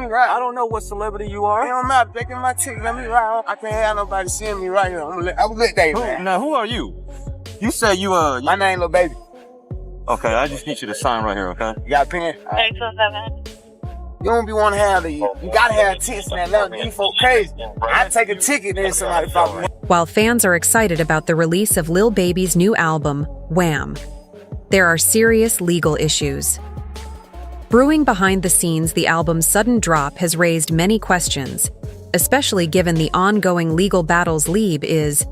me right. I don't know what celebrity you Hey, are. I'm not taking my ticket. Let me ride. I can't have nobody seeing me right here. I'm a good day, man. Now, who are you? You say you, My name Lil Baby. Okay, I just need you to sign right here, okay? You got a pen? 827. You don't be want to have you gotta have tickets in Atlanta. These folk crazy. I take a ticket, then somebody follow me. While fans are excited about the release of Lil Baby's new album, WHAM, there are serious legal issues. Brewing behind the scenes, the album's sudden drop has raised many questions, especially given the ongoing legal battles Lieb is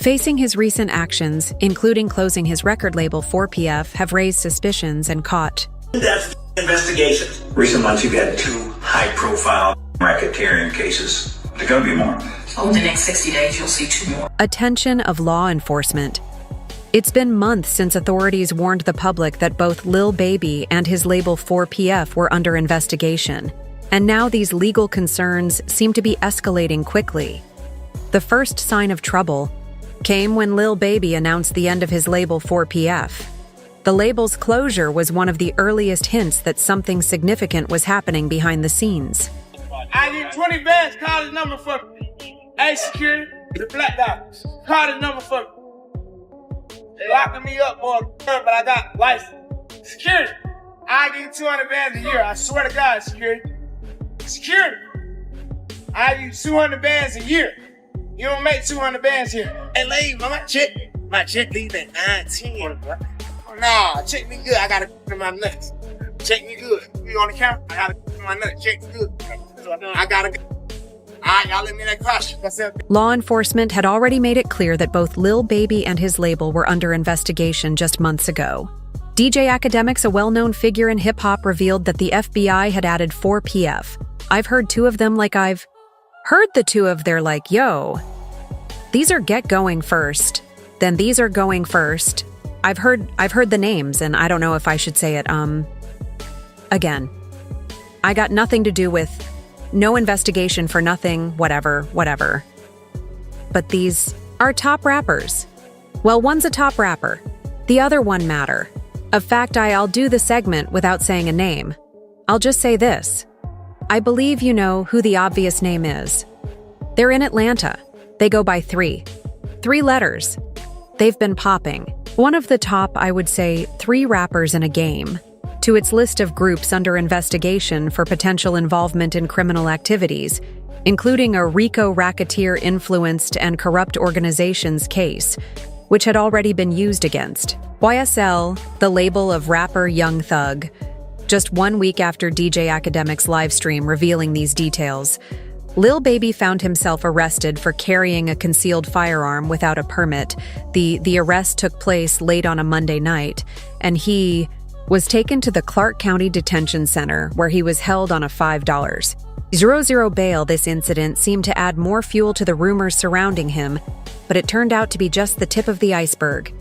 facing. His recent actions, including closing his record label 4PF, have raised suspicions and caught in-depth investigations. Recent months, you've had 2 high-profile racketeering cases. There's going to be more. Over the next 60 days, you'll see 2 more. attention of law enforcement. It's been months since authorities warned the public that both Lil Baby and his label 4PF were under investigation, and now these legal concerns seem to be escalating quickly. The first sign of trouble came when Lil Baby announced the end of his label 4PF. The label's closure was one of the earliest hints that something significant was happening behind the scenes. I need 20 bands. Call the number for me. Hey, security, the black dot. Call the number for me. They locking me up, boy, but I got license. Security, I give you 200 bands a year. I swear to God, security. Security, I give you 200 bands a year. You don't make 200 bands here. Hey, lady, my check leave at 9:10. Nah, check me good. I got to in my nuts. Check me good. You on the counter? I got to in my nuts. Check me good. I got to. All right, y'all let me in that caution. Law enforcement had already made it clear that both Lil Baby and his label were under investigation just months ago. DJ Academics, a well-known figure in hip-hop, revealed that the FBI had added 4PF. I've heard 2 of them like I've heard the 2 of they're like, yo, these are get going first, then these are going first. I've heard the names, and I don't know if I should say it, again. I got nothing to do with no investigation for nothing, whatever. But these are top rappers. Well, one's a top rapper. The other one matter. Of fact, I'll do the segment without saying a name. I'll just say this. I believe you know who the obvious name is. They're in Atlanta. They go by 3 letters. They've been popping. One of the top, I would say, 3 rappers in a game, to its list of groups under investigation for potential involvement in criminal activities, including a RICO racketeer-influenced and corrupt organizations case, which had already been used against YSL, the label of rapper Young Thug. Just 1 week after DJ Academic's livestream revealing these details, Lil Baby found himself arrested for carrying a concealed firearm without a permit. The arrest took place late on a Monday night, and he was taken to the Clark County Detention Center, where he was held on a $5.00 bail. This incident seemed to add more fuel to the rumors surrounding him, but it turned out to be just the tip of the iceberg.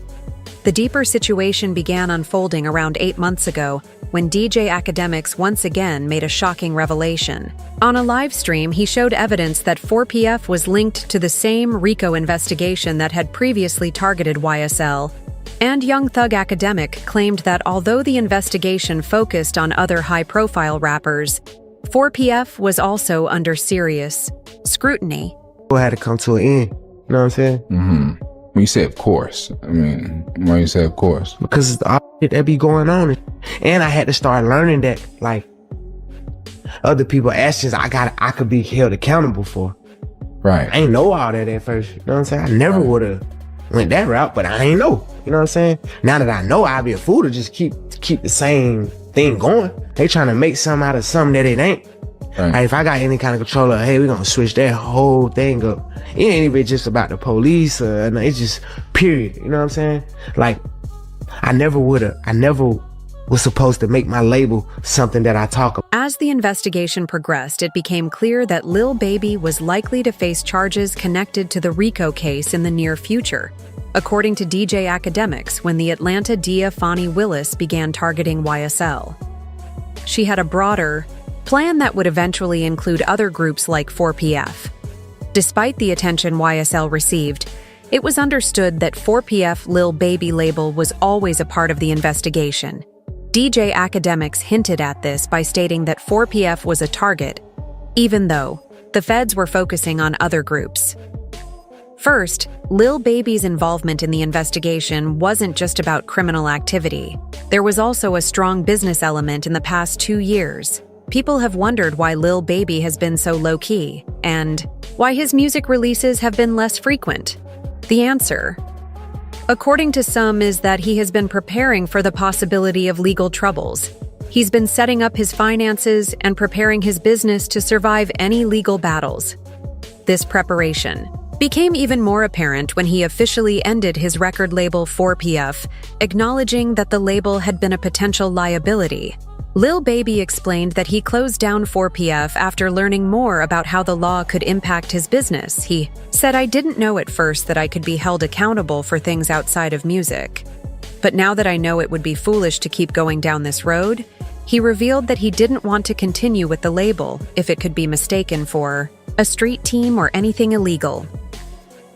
The deeper situation began unfolding around 8 months ago, when DJ Academics once again made a shocking revelation. On a live stream, he showed evidence that 4PF was linked to the same RICO investigation that had previously targeted YSL. And Young Thug Academic claimed that although the investigation focused on other high-profile rappers, 4PF was also under serious scrutiny. I had to come to an end. You know what I'm saying? Mm-hmm. When you say of course, I mean, why you say of course? Because it's all shit that be going on. And I had to start learning that, like, other people's actions I could be held accountable for. Right. I ain't know all that at first. You know what I'm saying? I never would have went that route, but I ain't know. You know what I'm saying? Now that I know, I'd be a fool to just keep the same thing going. They trying to make something out of something that it ain't. Right. Like, if I got any kind of control of, hey, we're gonna switch that whole thing up. It ain't even just about the police. It's just period. You know what I'm saying? Like, I never was supposed to make my label something that I talk about. As the investigation progressed, it became clear that Lil Baby was likely to face charges connected to the RICO case in the near future, according to DJ Academics, when the Atlanta Dia Fani Willis began targeting YSL. She had a broader plan that would eventually include other groups like 4PF. Despite the attention YSL received, it was understood that 4PF Lil Baby label was always a part of the investigation. DJ Academics hinted at this by stating that 4PF was a target even though the feds were focusing on other groups. First, Lil Baby's involvement in the investigation wasn't just about criminal activity. There was also a strong business element in the past 2 years. People have wondered why Lil Baby has been so low-key, and why his music releases have been less frequent. The answer, according to some, is that he has been preparing for the possibility of legal troubles. He's been setting up his finances and preparing his business to survive any legal battles. This preparation became even more apparent when he officially ended his record label 4PF, acknowledging that the label had been a potential liability. Lil Baby explained that he closed down 4PF after learning more about how the law could impact his business. He said, "I didn't know at first that I could be held accountable for things outside of music. But now that I know it would be foolish to keep going down this road," he revealed that he didn't want to continue with the label if it could be mistaken for a street team or anything illegal.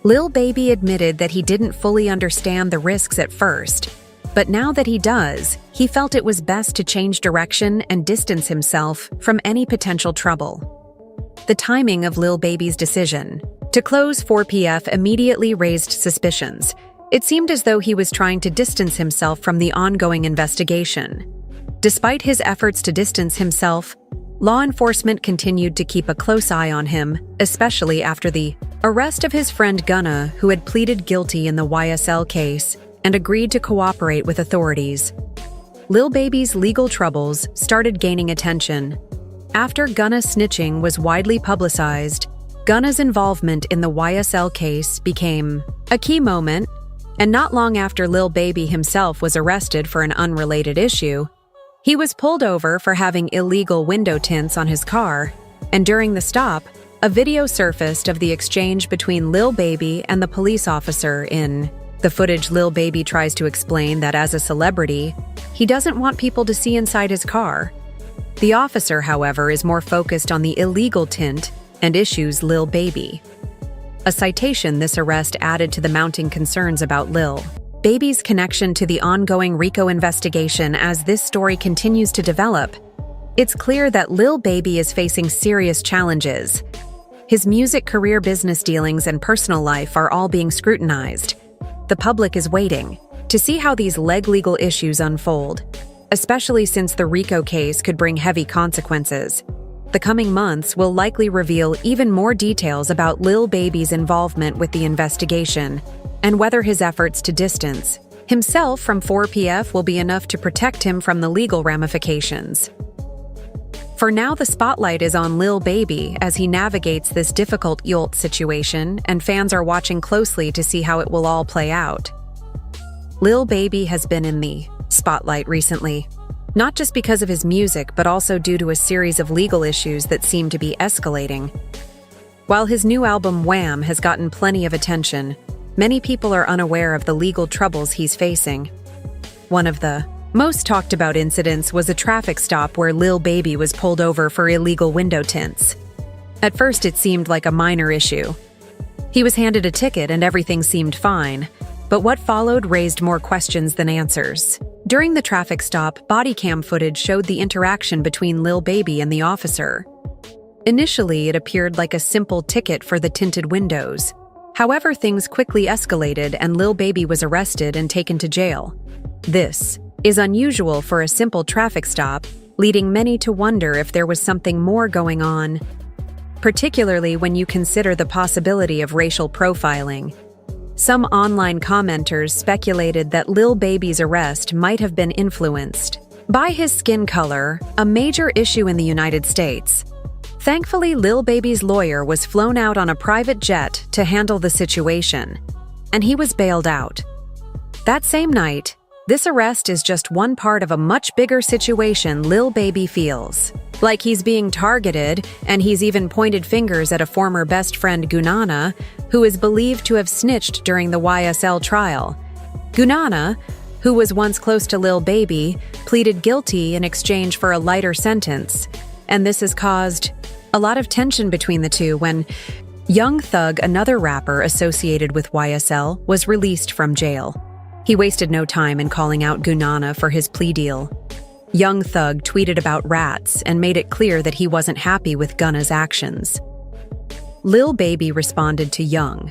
Lil Baby admitted that he didn't fully understand the risks at first, but now that he does, he felt it was best to change direction and distance himself from any potential trouble. The timing of Lil Baby's decision to close 4PF immediately raised suspicions. It seemed as though he was trying to distance himself from the ongoing investigation. Despite his efforts to distance himself, law enforcement continued to keep a close eye on him, especially after the arrest of his friend Gunna, who had pleaded guilty in the YSL case and agreed to cooperate with authorities. Lil Baby's legal troubles started gaining attention. After Gunna's snitching was widely publicized, Gunna's involvement in the YSL case became a key moment, and not long after Lil Baby himself was arrested for an unrelated issue, he was pulled over for having illegal window tints on his car, and during the stop, a video surfaced of the exchange between Lil Baby and the police officer. In the footage, Lil Baby tries to explain that as a celebrity, he doesn't want people to see inside his car. The officer, however, is more focused on the illegal tint and issues Lil Baby. A citation this arrest added to the mounting concerns about Lil Baby's connection to the ongoing RICO investigation. As this story continues to develop, it's clear that Lil Baby is facing serious challenges. His music career, business dealings, and personal life are all being scrutinized. The public is waiting to see how these legal issues unfold, especially since the RICO case could bring heavy consequences. The coming months will likely reveal even more details about Lil Baby's involvement with the investigation and whether his efforts to distance himself from 4PF will be enough to protect him from the legal ramifications. For now, the spotlight is on Lil Baby as he navigates this difficult YOLT situation, and fans are watching closely to see how it will all play out. Lil Baby has been in the spotlight recently, not just because of his music, but also due to a series of legal issues that seem to be escalating. While his new album WHAM has gotten plenty of attention, many people are unaware of the legal troubles he's facing. One of the most talked about incidents was a traffic stop where Lil Baby was pulled over for illegal window tints. At first, it seemed like a minor issue. He was handed a ticket and everything seemed fine, but what followed raised more questions than answers. During the traffic stop, body cam footage showed the interaction between Lil Baby and the officer. Initially, it appeared like a simple ticket for the tinted windows. However, things quickly escalated and Lil Baby was arrested and taken to jail. This is unusual for a simple traffic stop, leading many to wonder if there was something more going on, particularly when you consider the possibility of racial profiling. Some online commenters speculated that Lil Baby's arrest might have been influenced by his skin color, a major issue in the United States. Thankfully, Lil Baby's lawyer was flown out on a private jet to handle the situation, and he was bailed out. That same night, this arrest is just one part of a much bigger situation. Lil Baby feels like he's being targeted, and he's even pointed fingers at a former best friend, Gunna, who is believed to have snitched during the YSL trial. Gunna, who was once close to Lil Baby, pleaded guilty in exchange for a lighter sentence, and this has caused a lot of tension between the two when Young Thug, another rapper associated with YSL, was released from jail. He wasted no time in calling out Gunna for his plea deal. Young Thug tweeted about rats and made it clear that he wasn't happy with Gunna's actions. Lil Baby responded to Young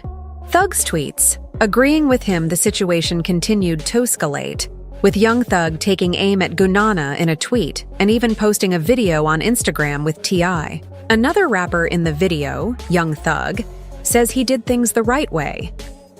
Thug's tweets, agreeing with him the situation continued to escalate, with Young Thug taking aim at Gunna in a tweet and even posting a video on Instagram with T.I. Another rapper in the video, Young Thug, says he did things the right way,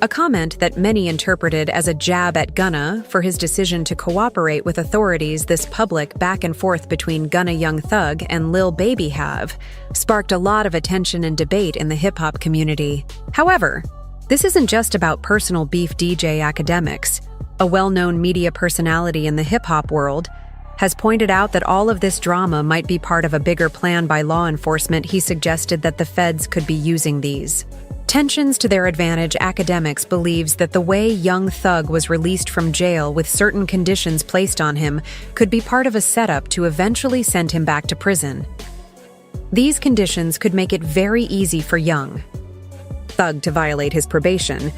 a comment that many interpreted as a jab at Gunna for his decision to cooperate with authorities. This public back and forth between Gunna, Young Thug, and Lil Baby have sparked a lot of attention and debate in the hip-hop community. However, this isn't just about personal beef. DJ Academics, a well-known media personality in the hip-hop world, has pointed out that all of this drama might be part of a bigger plan by law enforcement. He suggested that the feds could be using these tensions to their advantage. Academics believes that the way Young Thug was released from jail with certain conditions placed on him could be part of a setup to eventually send him back to prison. These conditions could make it very easy for Young Thug to violate his probation,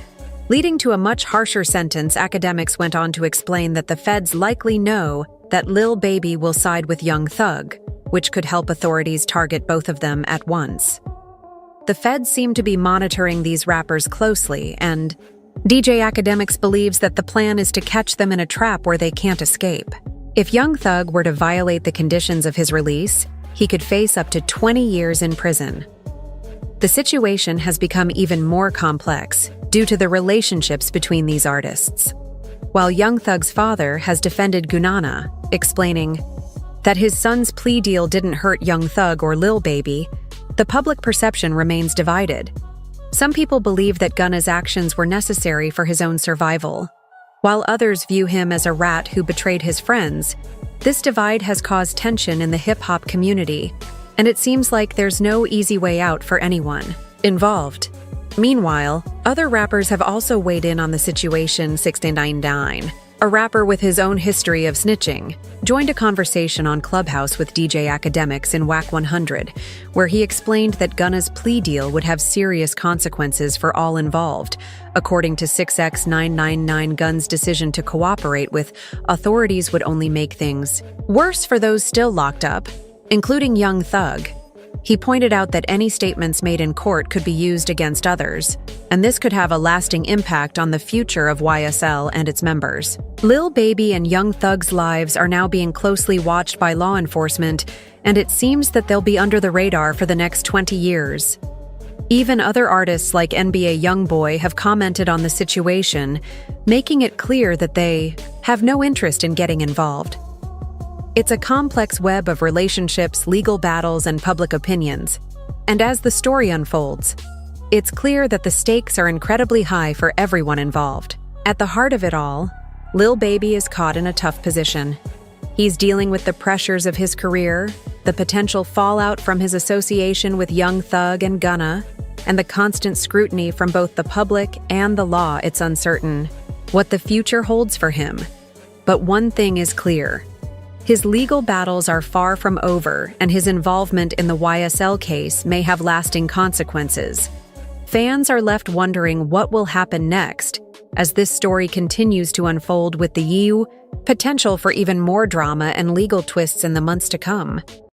leading to a much harsher sentence. Academics went on to explain that the feds likely know that Lil Baby will side with Young Thug, which could help authorities target both of them at once. The feds seem to be monitoring these rappers closely, and DJ Academics believes that the plan is to catch them in a trap where they can't escape. If Young Thug were to violate the conditions of his release, he could face up to 20 years in prison. The situation has become even more complex due to the relationships between these artists. While Young Thug's father has defended Gunna, explaining that his son's plea deal didn't hurt Young Thug or Lil Baby, the public perception remains divided. Some people believe that Gunna's actions were necessary for his own survival, while others view him as a rat who betrayed his friends. This divide has caused tension in the hip-hop community, and it seems like there's no easy way out for anyone involved. Meanwhile, other rappers have also weighed in on the situation. 699, a rapper with his own history of snitching, joined a conversation on Clubhouse with DJ Academics in WHAM 100, where he explained that Gunna's plea deal would have serious consequences for all involved. According to 6x999, Gunna's decision to cooperate with authorities would only make things worse for those still locked up, including Young Thug. He pointed out that any statements made in court could be used against others, and this could have a lasting impact on the future of YSL and its members. Lil Baby and Young Thug's lives are now being closely watched by law enforcement, and it seems that they'll be under the radar for the next 20 years. Even other artists like NBA YoungBoy have commented on the situation, making it clear that they have no interest in getting involved. It's a complex web of relationships, legal battles, and public opinions. And as the story unfolds, it's clear that the stakes are incredibly high for everyone involved. At the heart of it all, Lil Baby is caught in a tough position. He's dealing with the pressures of his career, the potential fallout from his association with Young Thug and Gunna, and the constant scrutiny from both the public and the law. It's uncertain what the future holds for him. But one thing is clear. His legal battles are far from over, and his involvement in the YSL case may have lasting consequences. Fans are left wondering what will happen next as this story continues to unfold, with the potential for even more drama and legal twists in the months to come.